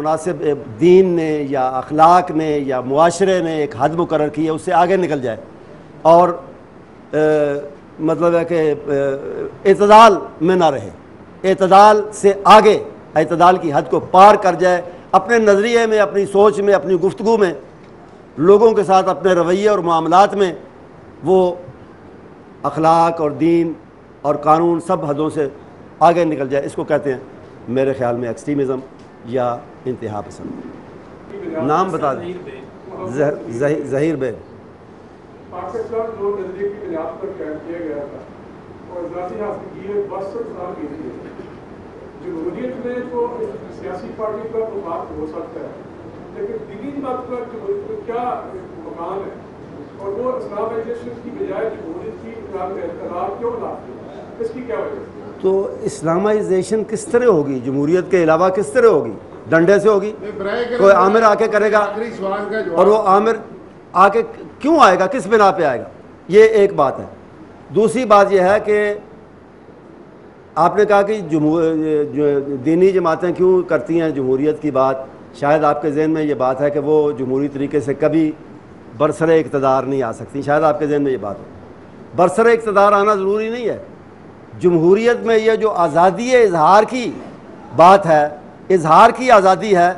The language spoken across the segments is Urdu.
مناسب دین نے یا اخلاق نے یا معاشرے نے ایک حد مقرر کی ہے اس سے آگے نکل جائے اور مطلب ہے کہ اعتدال میں نہ رہے، اعتدال سے آگے اعتدال کی حد کو پار کر جائے، اپنے نظریے میں، اپنی سوچ میں، اپنی گفتگو میں، لوگوں کے ساتھ اپنے رویے اور معاملات میں وہ اخلاق اور دین اور قانون سب حدوں سے آگے نکل جائے۔ اس کو کہتے ہیں میرے خیال میں ایکسٹریمزم یا انتہا پسند۔ نام بتا دیں۔ ظہیر بیگ۔ پاکستان جو نظریے کی بنیاد پر قائم کیا گیا تھا اور ذاتی حاصل کی ہے 62 سال کی تھی، جمہوریت میں تو سیاسی پارٹی کا تو بات ہو سکتا ہے، لیکن دینی بات کا جمہوریت میں کیا مقام ہے اور وہ اسلامائزیشن کی بجائے جمہوریت کی اقرار کیوں لاتی ہے، اس کی کیا وجہ ہے؟ تو اسلامائزیشن کس طرح ہوگی؟ جمہوریت کے علاوہ کس طرح ہوگی؟ ڈنڈے سے ہوگی؟ کوئی عامر آ کے کرے گا اور وہ عامر آ کے کیوں آئے گا؟ کس بنا پہ آئے گا؟ یہ ایک بات ہے۔ دوسری بات یہ ہے کہ آپ نے کہا کہ دینی جماعتیں کیوں کرتی ہیں جمہوریت کی بات؟ شاید آپ کے ذہن میں یہ بات ہے کہ وہ جمہوری طریقے سے کبھی برسر اقتدار نہیں آ سکتی، شاید آپ کے ذہن میں یہ بات ہو۔ برسر اقتدار آنا ضروری نہیں ہے۔ جمہوریت میں یہ جو آزادی اظہار کی بات ہے، اظہار کی آزادی ہے،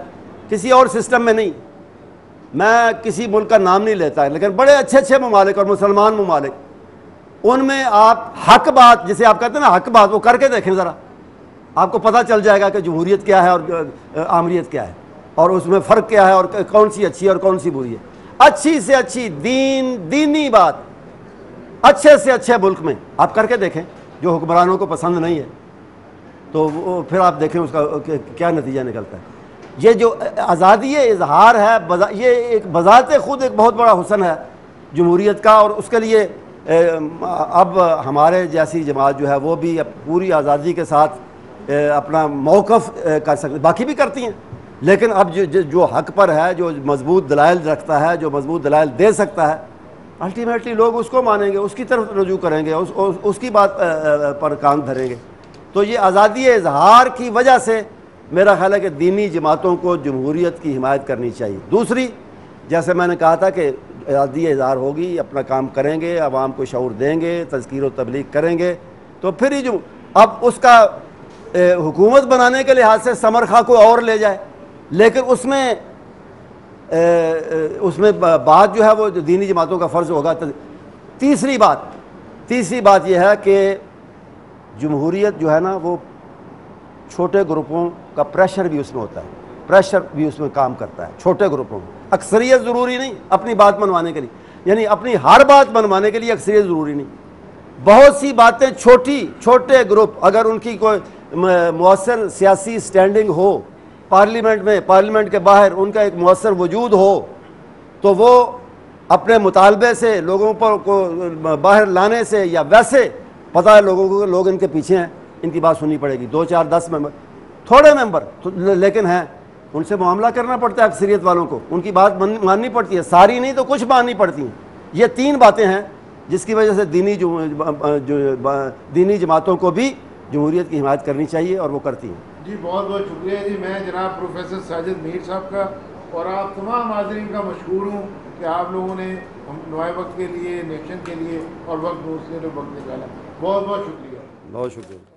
کسی اور سسٹم میں نہیں۔ میں کسی ملک کا نام نہیں لیتا ہے، لیکن بڑے اچھے اچھے ممالک اور مسلمان ممالک، ان میں آپ حق بات جسے آپ کہتے ہیں نا حق بات، وہ کر کے دیکھیں ذرا، آپ کو پتہ چل جائے گا کہ جمہوریت کیا ہے اور آمریت کیا ہے، اور اس میں فرق کیا ہے اور کون سی اچھی ہے اور کون سی بری ہے۔ اچھی سے اچھی دینی بات اچھے سے اچھے ملک میں آپ کر کے دیکھیں، جو حکمرانوں کو پسند نہیں ہے تو وہ پھر آپ دیکھیں اس کا کیا نتیجہ نکلتا ہے۔ یہ جو آزادی اظہار ہے، یہ ایک بذات خود ایک بہت بڑا حسن ہے جمہوریت کا، اور اس کے لیے اب ہمارے جیسی جماعت جو ہے وہ بھی پوری آزادی کے ساتھ اپنا موقف کر سکتے، باقی بھی کرتی ہیں، لیکن اب جو حق پر ہے، جو مضبوط دلائل رکھتا ہے، جو مضبوط دلائل دے سکتا ہے، الٹیمیٹلی لوگ اس کو مانیں گے، اس کی طرف رجوع کریں گے، اس کی بات پر کان دھریں گے۔ تو یہ آزادی اظہار کی وجہ سے میرا خیال ہے کہ دینی جماعتوں کو جمہوریت کی حمایت کرنی چاہیے۔ دوسری، جیسے میں نے کہا تھا کہ آزادی اظہار ہوگی، اپنا کام کریں گے، عوام کو شعور دیں گے، تذکیر و تبلیغ کریں گے، تو پھر ہی اب اس کا حکومت بنانے کے لحاظ سے ثمر خواہ کو اور لے جائے، لیکن اس میں بات جو ہے وہ دینی جماعتوں کا فرض ہوگا۔ تیسری بات یہ ہے کہ جمہوریت جو ہے نا وہ چھوٹے گروپوں کا پریشر بھی اس میں ہوتا ہے، پریشر بھی اس میں کام کرتا ہے، چھوٹے گروپوں میں۔ اکثریت ضروری نہیں اپنی بات منوانے کے لیے، یعنی اپنی ہر بات منوانے کے لیے اکثریت ضروری نہیں۔ بہت سی باتیں چھوٹے گروپ اگر ان کی کوئی مؤثر سیاسی سٹینڈنگ ہو پارلیمنٹ میں، پارلیمنٹ کے باہر ان کا ایک مؤثر وجود ہو، تو وہ اپنے مطالبے سے لوگوں پر کو باہر لانے سے، یا ویسے پتہ ہے لوگوں کو کہ لوگ ان کے پیچھے ہیں، ان کی بات سننی پڑے گی، 2 4 10 ممبر، تھوڑے ممبر لیکن ہیں، ان سے معاملہ کرنا پڑتا ہے اکثریت والوں کو، ان کی بات ماننی پڑتی ہے، ساری نہیں تو کچھ ماننی پڑتی ہیں۔ یہ 3 باتیں ہیں جس کی وجہ سے دینی جماعتوں کو بھی جمہوریت کی حمایت کرنی چاہیے، اور وہ کرتی ہیں۔ جی بہت بہت شکریہ جی، میں جناب پروفیسر ساجد میر صاحب کا اور آپ تمام حاضرین کا مشکور ہوں کہ آپ لوگوں نے ہم نوائے وقت کے لیے، نیشن کے لیے اور وقت نکالا۔ بہت بہت شکریہ۔ بہت شکریہ۔